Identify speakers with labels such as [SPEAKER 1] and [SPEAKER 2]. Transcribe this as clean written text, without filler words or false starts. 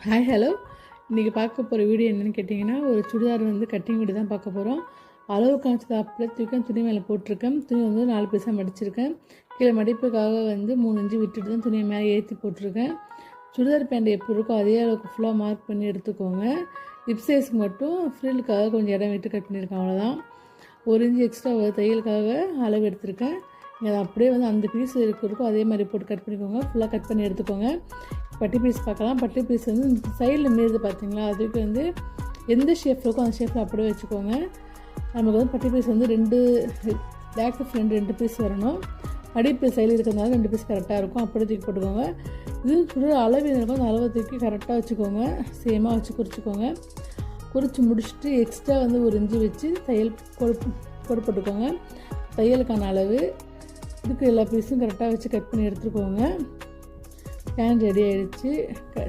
[SPEAKER 1] Hi hello. இன்றைக்கி பார்க்க போகிற வீடியோ என்னென்னு கேட்டிங்கன்னா, ஒரு சுடிதார் கட்டிங் வீடியோ தான் பார்க்க போகிறோம். அளவு காமிச்சதாப்பில் தூக்கி துணி மேலே போட்டிருக்கேன். துணி 4 பீஸாக மடிச்சிருக்கேன். கீழே மடிப்புக்காக 3 இன்ச்சு விட்டுட்டு தான் துணியை மேலே ஏற்றி போட்டிருக்கேன். சுடிதார் பேண்ட் எப்படி இருக்கோ அதே அளவுக்கு ஃபுல்லாக மார்க் பண்ணி எடுத்துக்கோங்க. ஹிப் சைஸ்க்கு மட்டும் ஃப்ரில்லுக்காக கொஞ்சம் இடம் விட்டு கட் பண்ணியிருக்கேன், அவ்வளோதான். 1 இன்ச்சு எக்ஸ்ட்ரா தையலுக்காக அளவு எடுத்திருக்கேன். நீங்கள் அதை அப்படியே அந்த பீஸ் இருக்கோ அதே மாதிரி போட்டு கட் பண்ணிக்கோங்க. ஃபுல்லாக கட் பண்ணி எடுத்துக்கோங்க. பட்டி பீஸ் பார்க்கலாம். பட்டி பீஸ் சைடில் மீது பார்த்தீங்களா, அதுக்கு எந்த ஷேப் இருக்கோ அந்த ஷேப்பில் அப்படியே வச்சுக்கோங்க. நமக்கு பட்டி பீஸ் 2 பேக் ஃப்ரண்ட் 2 பீஸ் வரணும். அடிப்பு சைடில் இருக்கிறதுனால 2 பீஸ் கரெக்டாக இருக்கும். அப்படியே தூக்கி போட்டுக்கோங்க. இது சுடு அளவு இருக்கும், அந்த அளவை தூக்கி கரெக்டாக வச்சுக்கோங்க. சேமாக வச்சு குறிச்சிக்கோங்க. குறித்து முடிச்சுட்டு எக்ஸ்ட்ரா 1 இன்ச்சு வச்சு தையல் போட்டுக்கோங்க. தையலுக்கான அளவு இதுக்கு எல்லா பீஸும் கரெக்டாக வச்சு கட் பண்ணி எடுத்துக்கோங்க. பேண்ட் ரெடி ஆகிடுச்சு.